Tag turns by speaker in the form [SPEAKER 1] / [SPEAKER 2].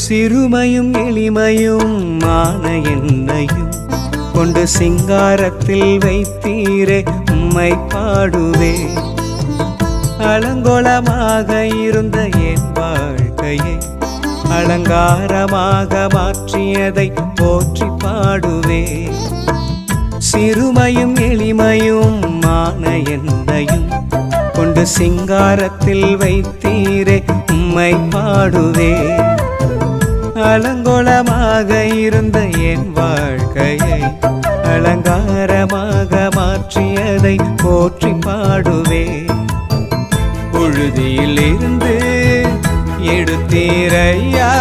[SPEAKER 1] சிறுமையும் எளிமையும் மான என்னையும் கொண்டு சிங்காரத்தில் வைத்தீரே உம்மை பாடுவே. அலங்கோலமாக இருந்த என் வாழ்க்கையை அலங்காரமாக மாற்றியதை போற்றி பாடுவே. சிறுமையும் எளிமையும் மான என்னையும் கொண்டு சிங்காரத்தில் வைத்தீரே உம்மை பாடுவே. அலங்கோலமாக இருந்த என் வாழ்க்கையை அலங்காரமாக மாற்றியதை போற்றி பாடுவே. புழுதியில் இருந்து எடுத்தீரையா